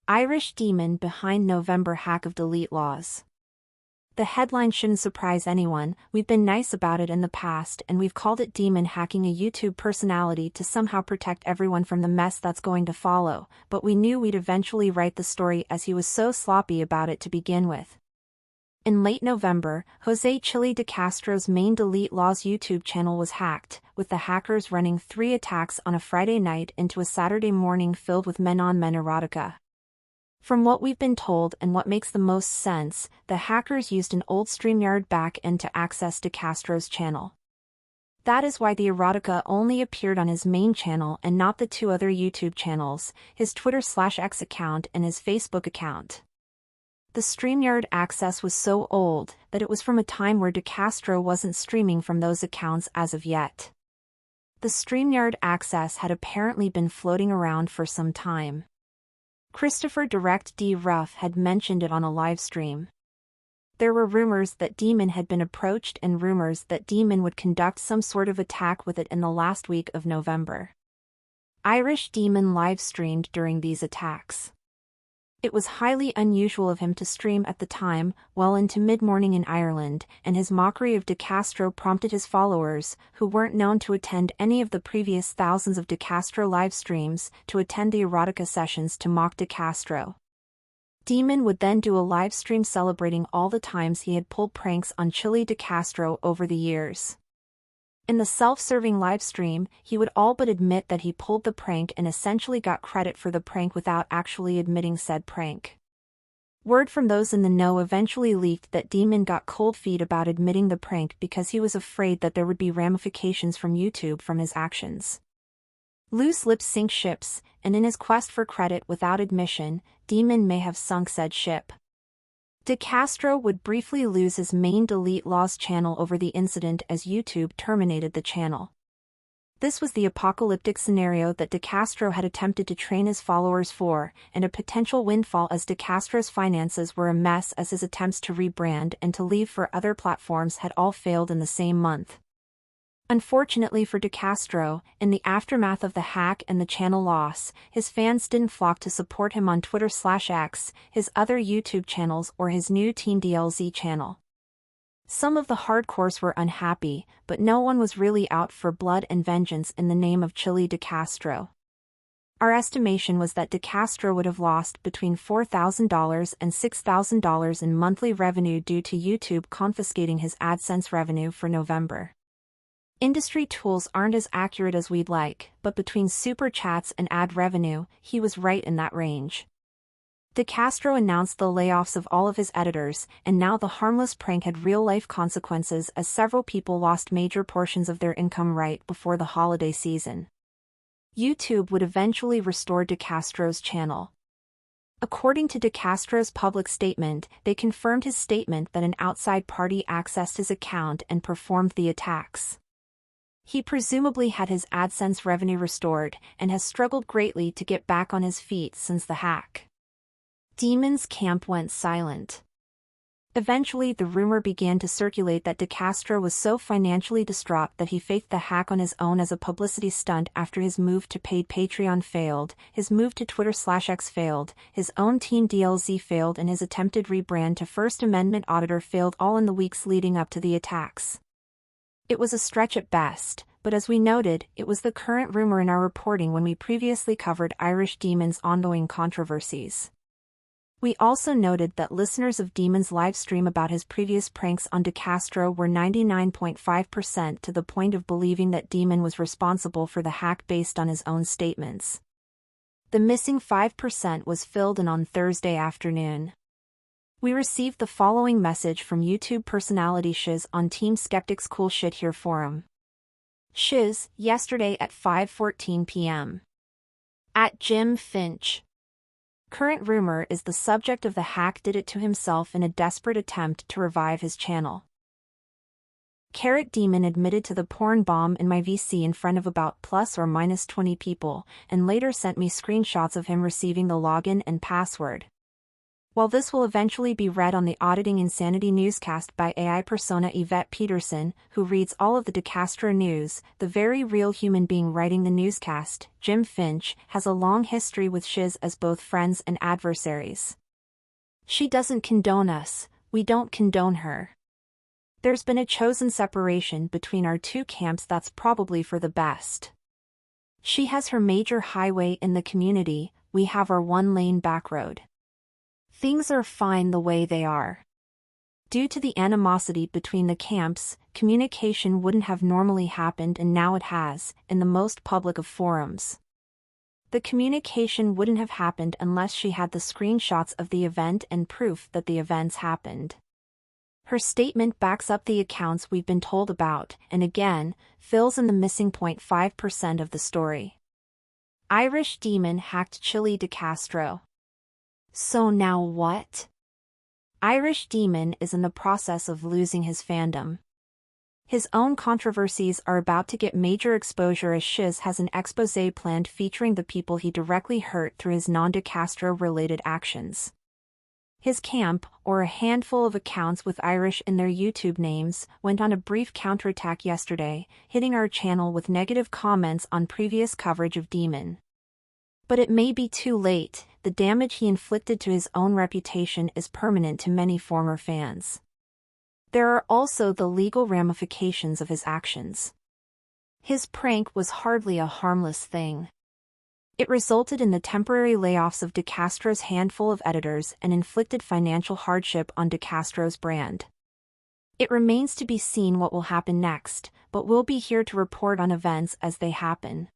Irish demon behind November hack of DeleteLawz. The headline shouldn't surprise anyone. We've been nice about it in the past and we've called it demon hacking a YouTube personality to somehow protect everyone from the mess that's going to follow, but we knew we'd eventually write the story as he was so sloppy about it to begin with. In late November, Jose Chili de Castro's main DeleteLawz YouTube channel was hacked, with the hackers running 3 attacks on a Friday night into a Saturday morning filled with men-on-men erotica. From what we've been told and what makes the most sense, the hackers used an old StreamYard back-end to access de Castro's channel. That is why the erotica only appeared on his main channel and not the 2 other YouTube channels, his Twitter/X account and his Facebook account. The StreamYard access was so old that it was from a time where de Castro wasn't streaming from those accounts as of yet. The StreamYard access had apparently been floating around for some time. Christopher Direct D. Ruff had mentioned it on a live stream. There were rumors that Demon had been approached and rumors that Demon would conduct some sort of attack with it in the last week of November. Irish Demon live-streamed during these attacks. It was highly unusual of him to stream at the time, well into mid-morning in Ireland, and his mockery of de Castro prompted his followers, who weren't known to attend any of the previous thousands of de Castro live streams, to attend the erotica sessions to mock de Castro. Demon would then do a live stream celebrating all the times he had pulled pranks on Chili de Castro over the years. In the self-serving livestream, he would all but admit that he pulled the prank and essentially got credit for the prank without actually admitting said prank. Word from those in the know eventually leaked that Demon got cold feet about admitting the prank because he was afraid that there would be ramifications from YouTube from his actions. Loose lips sink ships, and in his quest for credit without admission, Demon may have sunk said ship. De Castro would briefly lose his main DeleteLawz channel over the incident as YouTube terminated the channel. This was the apocalyptic scenario that de Castro had attempted to train his followers for, and a potential windfall as de Castro's finances were a mess as his attempts to rebrand and to leave for other platforms had all failed in the same month. Unfortunately for de Castro, in the aftermath of the hack and the channel loss, his fans didn't flock to support him on Twitter/X, his other YouTube channels or his new Team DeleteLawz channel. Some of the hardcores were unhappy, but no one was really out for blood and vengeance in the name of Chili de Castro. Our estimation was that de Castro would have lost between $4,000 and $6,000 in monthly revenue due to YouTube confiscating his AdSense revenue for November. Industry tools aren't as accurate as we'd like, but between super chats and ad revenue, he was right in that range. De Castro announced the layoffs of all of his editors, and now the harmless prank had real-life consequences as several people lost major portions of their income right before the holiday season. YouTube would eventually restore de Castro's channel. According to de Castro's public statement, they confirmed his statement that an outside party accessed his account and performed the attacks. He presumably had his AdSense revenue restored and has struggled greatly to get back on his feet since the hack. Demon's camp went silent. Eventually the rumor began to circulate that de Castro was so financially distraught that he faked the hack on his own as a publicity stunt after his move to paid Patreon failed, his move to Twitter/X failed, his own Team DeleteLawz failed and his attempted rebrand to First Amendment auditor failed all in the weeks leading up to the attacks. It was a stretch at best, but as we noted, it was the current rumor in our reporting when we previously covered Irish Demon's ongoing controversies. We also noted that listeners of Demon's livestream about his previous pranks on de Castro were 99.5% to the point of believing that Demon was responsible for the hack based on his own statements. The missing 5% was filled in on Thursday afternoon. We received the following message from YouTube personality Shiz on Team Skeptics Cool Shit Here forum. Shiz, yesterday at 5:14 p.m. At Jim Finch. Current rumor is the subject of the hack did it to himself in a desperate attempt to revive his channel. Carrot Demon admitted to the porn bomb in my VC in front of about plus or minus 20 people, and later sent me screenshots of him receiving the login and password. While this will eventually be read on the Auditing Insanity newscast by AI persona Yvette Peterson, who reads all of the DeCastro news, the very real human being writing the newscast, Jim Finch, has a long history with Shiz as both friends and adversaries. She doesn't condone us, we don't condone her. There's been a chosen separation between our two camps that's probably for the best. She has her major highway in the community, we have our one-lane backroad. Things are fine the way they are. Due to the animosity between the camps, communication wouldn't have normally happened, and now it has, in the most public of forums. The communication wouldn't have happened unless she had the screenshots of the event and proof that the events happened. Her statement backs up the accounts we've been told about, and again, fills in the missing 0.5% of the story. Irish Demon hacked Chili DeCastro. So now what? Irish Demon is in the process of losing his fandom. His own controversies are about to get major exposure as Shiz has an exposé planned featuring the people he directly hurt through his non-DeCastro-related actions. His camp, or a handful of accounts with Irish in their YouTube names, went on a brief counterattack yesterday, hitting our channel with negative comments on previous coverage of Demon. But it may be too late. The damage he inflicted to his own reputation is permanent to many former fans. There are also the legal ramifications of his actions. His prank was hardly a harmless thing. It resulted in the temporary layoffs of DeCastro's handful of editors and inflicted financial hardship on DeCastro's brand. It remains to be seen what will happen next, but we'll be here to report on events as they happen.